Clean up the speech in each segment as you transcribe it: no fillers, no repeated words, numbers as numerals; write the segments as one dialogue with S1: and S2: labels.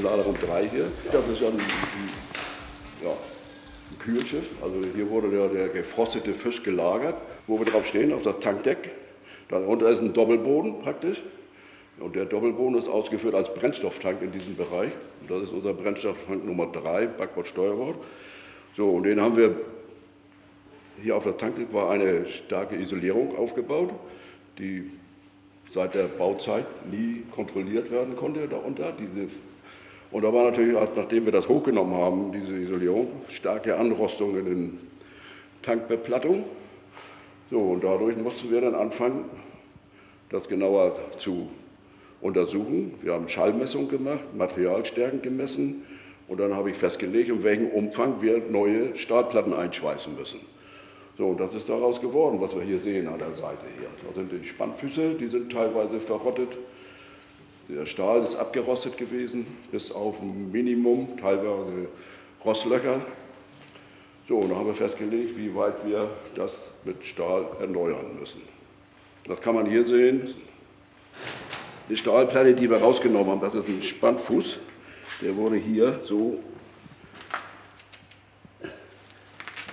S1: Laderaum 3 hier. Das ist ein Kühlschiff. Also hier wurde der gefrostete Fisch gelagert, wo wir drauf stehen, auf das Tankdeck. Darunter ist ein Doppelboden praktisch. Und der Doppelboden ist ausgeführt als Brennstofftank in diesem Bereich. Und das ist unser Brennstofftank Nummer 3, Backbordsteuerbord. So, und den haben wir hier auf der Tankdeck war eine starke Isolierung aufgebaut, die seit der Bauzeit nie kontrolliert werden konnte darunter. Und da war natürlich, nachdem wir das hochgenommen haben, diese Isolierung, starke Anrostung in den Tankbeplattungen. So, und dadurch mussten wir dann anfangen, das genauer zu untersuchen. Wir haben Schallmessungen gemacht, Materialstärken gemessen und dann habe ich festgelegt, in welchem Umfang wir neue Stahlplatten einschweißen müssen. So, und das ist daraus geworden, was wir hier sehen an der Seite hier. Da sind die Spannfüße, die sind teilweise verrottet. Der Stahl ist abgerostet gewesen, bis auf ein Minimum, teilweise Rostlöcher. So, und da haben wir festgelegt, wie weit wir das mit Stahl erneuern müssen. Das kann man hier sehen. Die Stahlplatte, die wir rausgenommen haben, das ist ein Spannfuß. Der wurde hier so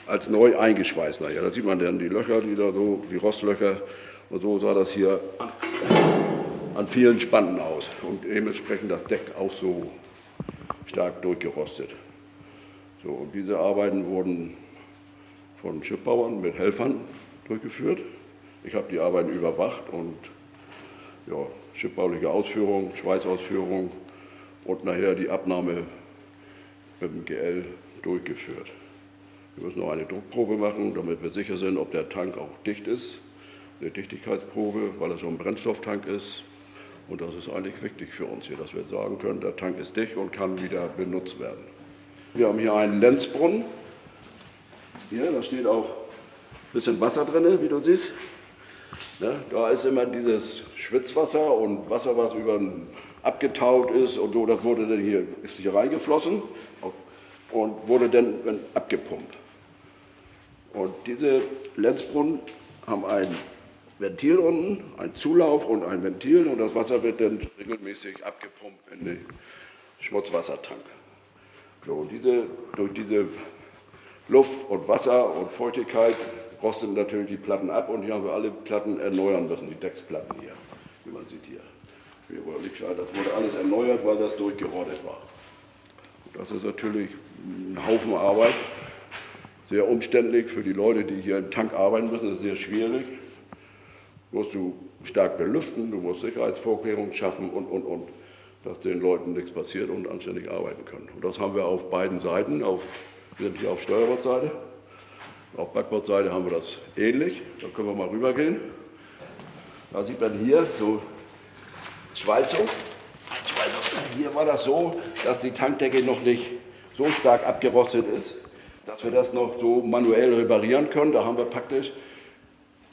S1: als neu eingeschweißt. Naja, da sieht man dann die Löcher, die Rostlöcher. Und so sah das hier an vielen Spanten aus. Und dementsprechend das Deck auch so stark durchgerostet. So, und diese Arbeiten wurden von Schiffbauern mit Helfern durchgeführt. Ich habe die Arbeiten überwacht und schiffbauliche Ausführung, Schweißausführung und nachher die Abnahme mit dem GL durchgeführt. Wir müssen noch eine Druckprobe machen, damit wir sicher sind, ob der Tank auch dicht ist. Eine Dichtigkeitsprobe, weil es so ein Brennstofftank ist. Und das ist eigentlich wichtig für uns hier, dass wir sagen können, der Tank ist dicht und kann wieder benutzt werden. Wir haben hier einen Lenzbrunnen. Hier, da steht auch ein bisschen Wasser drin, wie du siehst. Ja, da ist immer dieses Schwitzwasser und Wasser, was abgetaut ist und so, das ist hier reingeflossen und wurde dann abgepumpt. Und diese Lenzbrunnen haben ein Ventil unten, einen Zulauf und ein Ventil und das Wasser wird dann regelmäßig abgepumpt in den Schmutzwassertank. So, und durch diese Luft und Wasser und Feuchtigkeit rosten natürlich die Platten ab und hier haben wir alle Platten erneuern müssen, die Decksplatten hier, wie man sieht hier. Das wurde alles erneuert, weil das durchgerottet war. Und das ist natürlich ein Haufen Arbeit, sehr umständlich für die Leute, die hier im Tank arbeiten müssen, das ist sehr schwierig. Musst du stark belüften, du musst Sicherheitsvorkehrungen schaffen und, dass den Leuten nichts passiert und anständig arbeiten können. Und das haben wir auf beiden Seiten, wir sind hier auf Steuerbordseite. Auf Backbordseite haben wir das ähnlich. Da können wir mal rübergehen. Da sieht man hier so Schweißung. Hier war das so, dass die Tankdecke noch nicht so stark abgerostet ist, dass wir das noch so manuell reparieren können. Da haben wir praktisch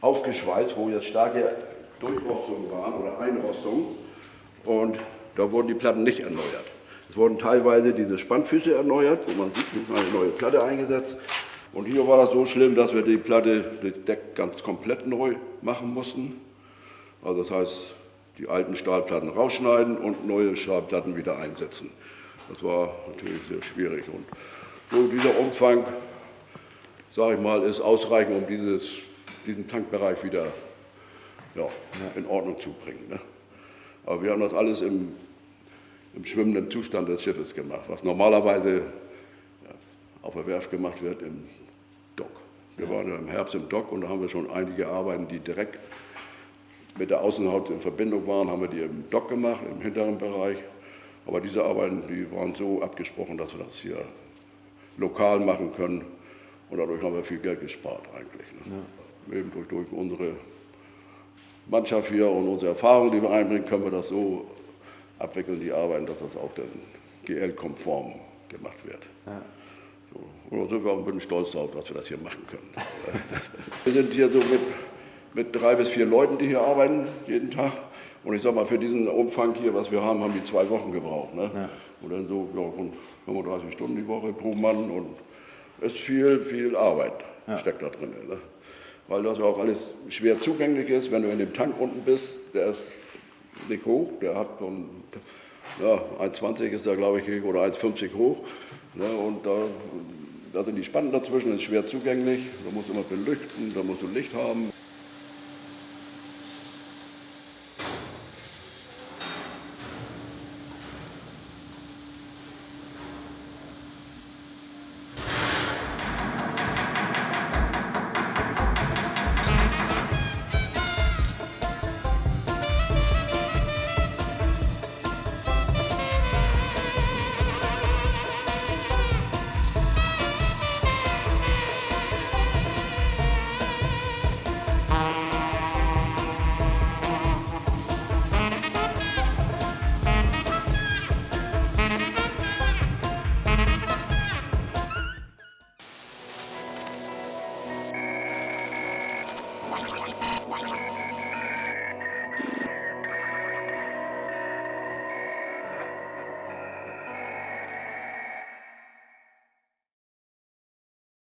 S1: aufgeschweißt, wo jetzt starke Durchrostungen waren oder Einrostungen. Und da wurden die Platten nicht erneuert. Es wurden teilweise diese Spannfüße erneuert, wo man sieht, es ist eine neue Platte eingesetzt. Und hier war das so schlimm, dass wir das Deck ganz komplett neu machen mussten. Also das heißt, die alten Stahlplatten rausschneiden und neue Stahlplatten wieder einsetzen. Das war natürlich sehr schwierig. Und so dieser Umfang, sage ich mal, ist ausreichend, um diesen Tankbereich wieder in Ordnung zu bringen. Ne? Aber wir haben das alles im schwimmenden Zustand des Schiffes gemacht, was normalerweise auf der Werft gemacht wird im Dock. Wir waren ja im Herbst im Dock und da haben wir schon einige Arbeiten, die direkt mit der Außenhaut in Verbindung waren, haben wir die im Dock gemacht, im hinteren Bereich. Aber diese Arbeiten, die waren so abgesprochen, dass wir das hier lokal machen können. Und dadurch haben wir viel Geld gespart eigentlich. Ne? Ja. Eben durch unsere Mannschaft hier und unsere Erfahrung, die wir einbringen, können wir das so abwickeln, die Arbeiten, dass das auch dann GL-konform gemacht wird. Ja. So. Und da sind wir auch ein bisschen stolz darauf, dass wir das hier machen können. Wir sind hier so mit 3 bis 4 Leuten, die hier arbeiten, jeden Tag. Und ich sag mal, für diesen Umfang hier, was wir haben, haben die 2 Wochen gebraucht. Ne? Ja. Und dann so rund 35 Stunden die Woche pro Mann. Und es ist viel Arbeit, steckt da drin. Ne? Weil das auch alles schwer zugänglich ist. Wenn du in dem Tank unten bist, der ist nicht hoch, der hat so Ja, 1,20 ist da, glaube ich, oder 1,50 hoch. Ne, und da sind die Spanten dazwischen, das ist schwer zugänglich. Da musst du immer belüften, da musst du Licht haben.